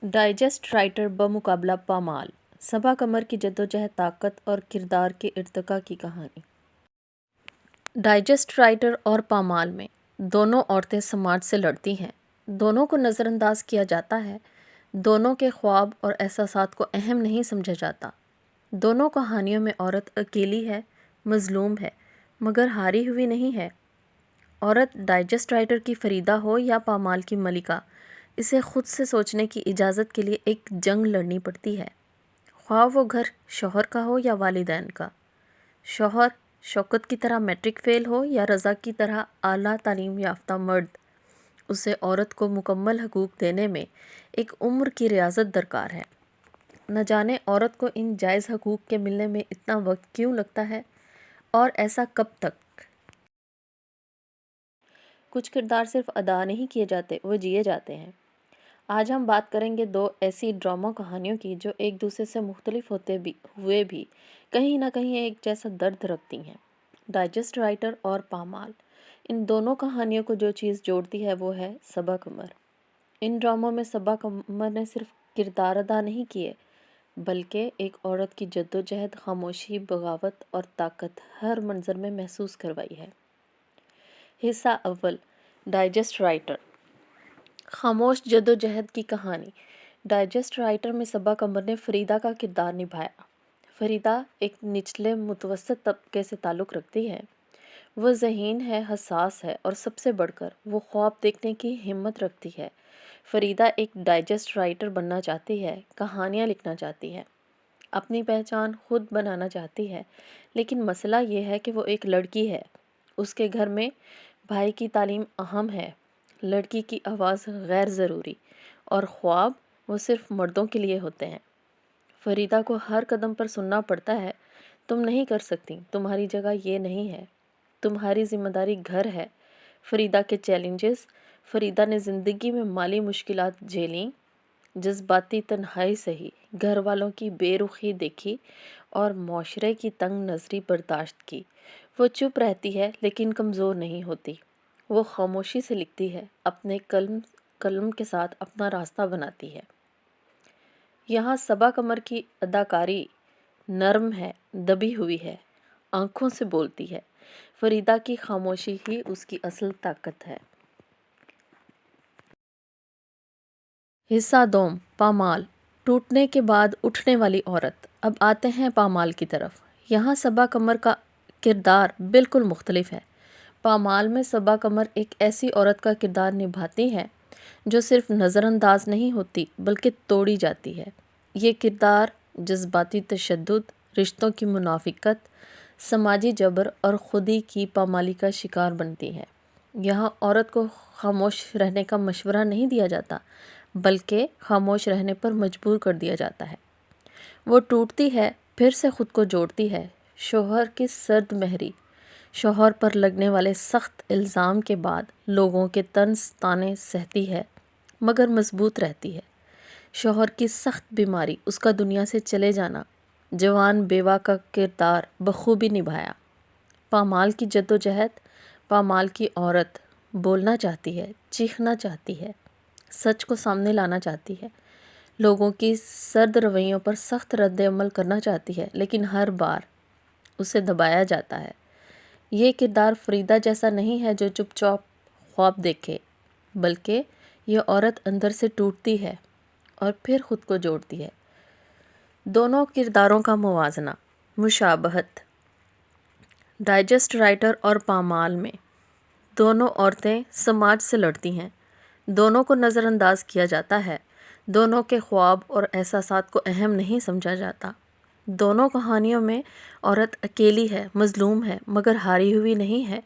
Digest writer بمقابلہ پامال، صبا قمر کی جدوجہد، طاقت اور کردار کے ارتقاء کی کہانی۔ ڈائجسٹ رائٹر اور پامال میں دونوں عورتیں سماج سے لڑتی ہیں، دونوں کو نظر انداز کیا جاتا ہے، دونوں کے خواب اور احساسات کو اہم نہیں سمجھا جاتا۔ دونوں کہانیوں میں عورت اکیلی ہے، مظلوم ہے، مگر ہاری ہوئی نہیں ہے۔ عورت ڈائجسٹ رائٹر کی فریدہ ہو یا پامال کی ملکہ، اسے خود سے سوچنے کی اجازت کے لیے ایک جنگ لڑنی پڑتی ہے، خواہ وہ گھر شوہر کا ہو یا والدین کا۔ شوہر شوکت کی طرح میٹرک فیل ہو یا رضا کی طرح اعلیٰ تعلیم یافتہ مرد، اسے عورت کو مکمل حقوق دینے میں ایک عمر کی ریاضت درکار ہے۔ نہ جانے عورت کو ان جائز حقوق کے ملنے میں اتنا وقت کیوں لگتا ہے، اور ایسا کب تک؟ کچھ کردار صرف ادا نہیں کیے جاتے، وہ جیے جاتے ہیں۔ آج ہم بات کریں گے دو ایسی ڈرامہ کہانیوں کی جو ایک دوسرے سے مختلف ہوئے بھی کہیں نہ کہیں ایک جیسا درد رکھتی ہیں۔ ڈائجسٹ رائٹر اور پامال، ان دونوں کہانیوں کو جو چیز جوڑتی ہے وہ ہے صبا قمر۔ ان ڈراموں میں صبا قمر نے صرف کردار ادا نہیں کیے، بلکہ ایک عورت کی جدوجہد، خاموشی، بغاوت اور طاقت ہر منظر میں محسوس کروائی ہے۔ حصہ اول، ڈائجسٹ رائٹر۔ خاموش جدوجہد کی کہانی۔ ڈائجسٹ رائٹر میں صبا قمر نے فریدہ کا کردار نبھایا۔ فریدہ ایک نچلے متوسط طبقے سے تعلق رکھتی ہے۔ وہ ذہین ہے، حساس ہے، اور سب سے بڑھ کر وہ خواب دیکھنے کی ہمت رکھتی ہے۔ فریدہ ایک ڈائجسٹ رائٹر بننا چاہتی ہے، کہانیاں لکھنا چاہتی ہے، اپنی پہچان خود بنانا چاہتی ہے، لیکن مسئلہ یہ ہے کہ وہ ایک لڑکی ہے۔ اس کے گھر میں بھائی کی تعلیم اہم ہے، لڑکی کی آواز غیر ضروری، اور خواب وہ صرف مردوں کے لیے ہوتے ہیں۔ فریدہ کو ہر قدم پر سننا پڑتا ہے، تم نہیں کر سکتی، تمہاری جگہ یہ نہیں ہے، تمہاری ذمہ داری گھر ہے۔ فریدہ کے چیلنجز۔ فریدہ نے زندگی میں مالی مشکلات جھیلیں، جذباتی تنہائی سہی، گھر والوں کی بے رخی دیکھی، اور معاشرے کی تنگ نظری برداشت کی۔ وہ چپ رہتی ہے لیکن کمزور نہیں ہوتی۔ وہ خاموشی سے لکھتی ہے، اپنے قلم کے ساتھ اپنا راستہ بناتی ہے۔ یہاں صبا قمر کی اداکاری نرم ہے، دبی ہوئی ہے، آنکھوں سے بولتی ہے۔ فریدہ کی خاموشی ہی اس کی اصل طاقت ہے۔ حصہ دوم، پامال۔ ٹوٹنے کے بعد اٹھنے والی عورت۔ اب آتے ہیں پامال کی طرف۔ یہاں صبا قمر کا کردار بالکل مختلف ہے۔ پامال میں صبا قمر ایک ایسی عورت کا کردار نبھاتی ہے جو صرف نظر انداز نہیں ہوتی بلکہ توڑی جاتی ہے۔ یہ کردار جذباتی تشدد، رشتوں کی منافقت، سماجی جبر اور خودی کی پامالی کا شکار بنتی ہے۔ یہاں عورت کو خاموش رہنے کا مشورہ نہیں دیا جاتا، بلکہ خاموش رہنے پر مجبور کر دیا جاتا ہے۔ وہ ٹوٹتی ہے، پھر سے خود کو جوڑتی ہے۔ شوہر کی سرد مہری، شوہر پر لگنے والے سخت الزام کے بعد لوگوں کے طنز طعنے سہتی ہے، مگر مضبوط رہتی ہے۔ شوہر کی سخت بیماری، اس کا دنیا سے چلے جانا، جوان بیوہ کا کردار بخوبی نبھایا۔ پامال کی جدوجہد۔ پامال کی عورت بولنا چاہتی ہے، چیخنا چاہتی ہے، سچ کو سامنے لانا چاہتی ہے، لوگوں کی سرد رویوں پر سخت رد عمل کرنا چاہتی ہے، لیکن ہر بار اسے دبایا جاتا ہے۔ یہ کردار فریدہ جیسا نہیں ہے جو چپ چاپ خواب دیکھے، بلکہ یہ عورت اندر سے ٹوٹتی ہے اور پھر خود کو جوڑتی ہے۔ دونوں کرداروں کا موازنہ۔ مشابہت۔ ڈائجسٹ رائٹر اور پامال میں دونوں عورتیں سماج سے لڑتی ہیں، دونوں کو نظر انداز کیا جاتا ہے، دونوں کے خواب اور احساسات کو اہم نہیں سمجھا جاتا۔ دونوں کہانیوں میں عورت اکیلی ہے، مظلوم ہے، مگر ہاری ہوئی نہیں ہے۔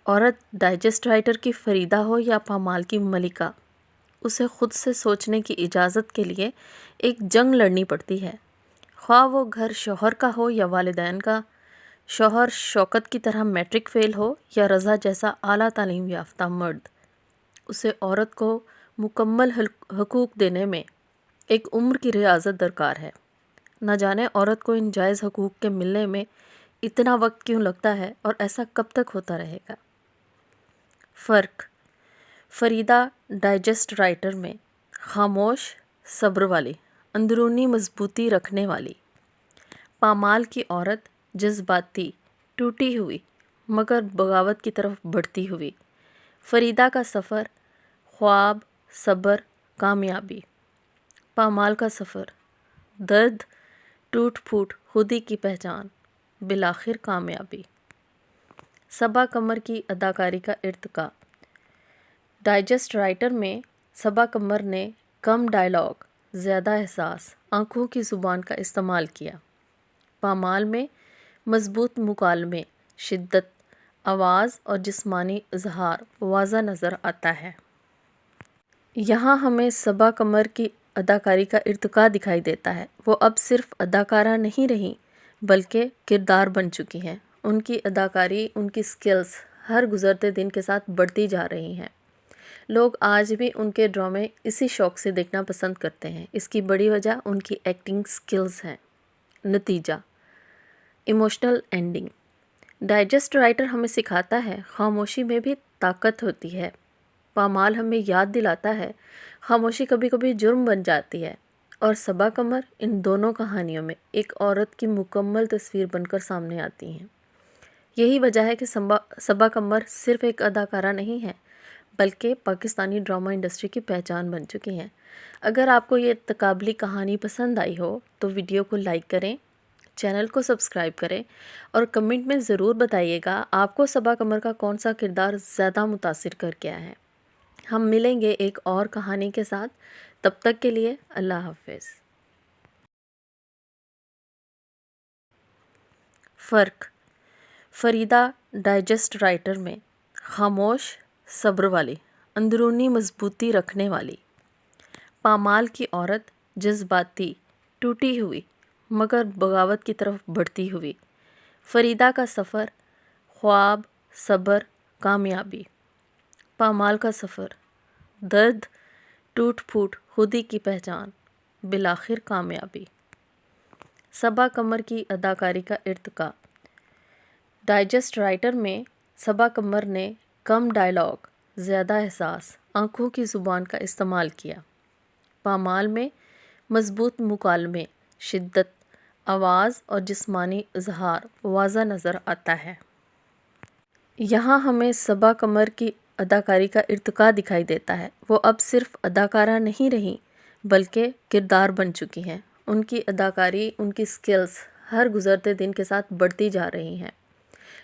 عورت ڈائجسٹ رائٹر کی فریدہ ہو یا پامال کی ملکہ، اسے خود سے سوچنے کی اجازت کے لیے ایک جنگ لڑنی پڑتی ہے، خواہ وہ گھر شوہر کا ہو یا والدین کا۔ شوہر شوکت کی طرح میٹرک فیل ہو یا رضا جیسا اعلیٰ تعلیم یافتہ مرد، اسے عورت کو مکمل حقوق دینے میں ایک عمر کی ریاضت درکار ہے۔ نہ جانے عورت کو ان جائز حقوق کے ملنے میں اتنا وقت کیوں لگتا ہے، اور ایسا کب تک ہوتا رہے گا۔ فرق۔ فریدہ ڈائجسٹ رائٹر میں خاموش، صبر والی، اندرونی مضبوطی رکھنے والی۔ پامال کی عورت جذباتی، ٹوٹی ہوئی، مگر بغاوت کی طرف بڑھتی ہوئی۔ فریدہ کا سفر، خواب، صبر، کامیابی۔ پامال کا سفر، درد، ٹوٹ پھوٹ، خودی کی پہچان، بالآخر کامیابی۔ صبا قمر کی اداکاری کا ارتقاء۔ ڈائجسٹ رائٹر میں صبا قمر نے کم ڈائلاگ، زیادہ احساس، آنکھوں کی زبان کا استعمال کیا۔ پامال میں مضبوط مکالمے، شدت، آواز اور جسمانی اظہار واضح نظر آتا ہے۔ یہاں ہمیں صبا قمر کی اداکاری کا ارتقاء دکھائی دیتا ہے۔ وہ اب صرف اداکارہ نہیں رہیں بلکہ کردار بن چکی ہیں۔ ان کی اداکاری، ان کی سکلز ہر گزرتے دن کے ساتھ بڑھتی جا رہی ہیں۔ لوگ آج بھی ان کے ڈرامے اسی شوق سے دیکھنا پسند کرتے ہیں۔ اس کی بڑی وجہ ان کی ایکٹنگ سکلز ہیں۔ نتیجہ، ایموشنل اینڈنگ۔ ڈائجسٹ رائٹر ہمیں سکھاتا ہے خاموشی میں بھی طاقت ہوتی ہے۔ پامال ہمیں یاد دلاتا ہے خاموشی کبھی کبھی جرم بن جاتی ہے، اور صبا قمر ان دونوں کہانیوں میں ایک عورت کی مکمل تصویر بن کر سامنے آتی ہیں۔ یہی وجہ ہے کہ صبا قمر صرف ایک اداکارہ نہیں ہے بلکہ پاکستانی ڈرامہ انڈسٹری کی پہچان بن چکی ہیں۔ اگر آپ کو یہ تقابلی کہانی پسند آئی ہو تو ویڈیو کو لائک کریں، چینل کو سبسکرائب کریں اور کمنٹ میں ضرور بتائیے گا آپ کو صبا قمر کا کون سا کردار زیادہ متاثر کر گیا ہے۔ ہم ملیں گے ایک اور کہانی کے ساتھ، تب تک کے لیے اللہ حافظ۔ فرق۔ فریدہ ڈائجسٹ رائٹر میں خاموش، صبر والی، اندرونی مضبوطی رکھنے والی۔ پامال کی عورت جذباتی، ٹوٹی ہوئی، مگر بغاوت کی طرف بڑھتی ہوئی۔ فریدہ کا سفر، خواب، صبر، کامیابی۔ پامال کا سفر، درد، ٹوٹ پھوٹ، خودی کی پہچان، بالآخر کامیابی۔ صبا قمر کی اداکاری کا ارتقاء۔ ڈائجسٹ رائٹر میں صبا قمر نے کم ڈائلاگ، زیادہ احساس، آنکھوں کی زبان کا استعمال کیا۔ پامال میں مضبوط مکالمے، شدت، آواز اور جسمانی اظہار واضح نظر آتا ہے۔ یہاں ہمیں صبا قمر کی اداکاری کا ارتقاء دکھائی دیتا ہے۔ وہ اب صرف اداکارہ نہیں رہیں بلکہ کردار بن چکی ہیں۔ ان کی اداکاری، ان کی سکلز ہر گزرتے دن کے ساتھ بڑھتی جا رہی ہیں۔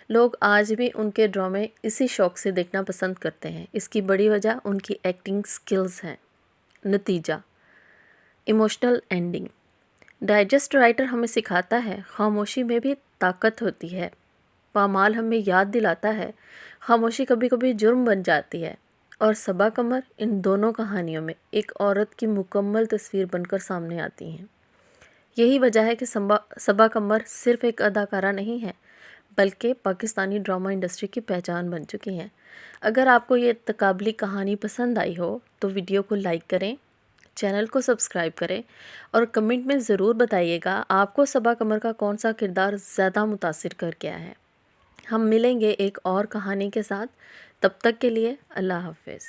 لوگ آج بھی ان کے ڈرامے اسی شوق سے دیکھنا پسند کرتے ہیں۔ اس کی بڑی وجہ ان کی ایکٹنگ سکلز ہیں۔ نتیجہ، ایموشنل اینڈنگ۔ ڈائجسٹ رائٹر ہمیں سکھاتا ہے خاموشی میں بھی طاقت ہوتی ہے۔ پامال ہمیں یاد دلاتا ہے خاموشی کبھی کبھی جرم بن جاتی ہے، اور صبا قمر ان دونوں کہانیوں میں ایک عورت کی مکمل تصویر بن کر سامنے آتی ہیں۔ یہی وجہ ہے کہ صبا قمر صرف ایک اداکارہ نہیں ہے بلکہ پاکستانی ڈرامہ انڈسٹری کی پہچان بن چکی ہیں۔ اگر آپ کو یہ تقابلی کہانی پسند آئی ہو تو ویڈیو کو لائک کریں، چینل کو سبسکرائب کریں اور کمنٹ میں ضرور بتائیے گا آپ کو صبا قمر کا کون سا کردار زیادہ متاثر کر گیا ہے۔ ہم ملیں گے ایک اور کہانی کے ساتھ، تب تک کے لیے اللہ حافظ۔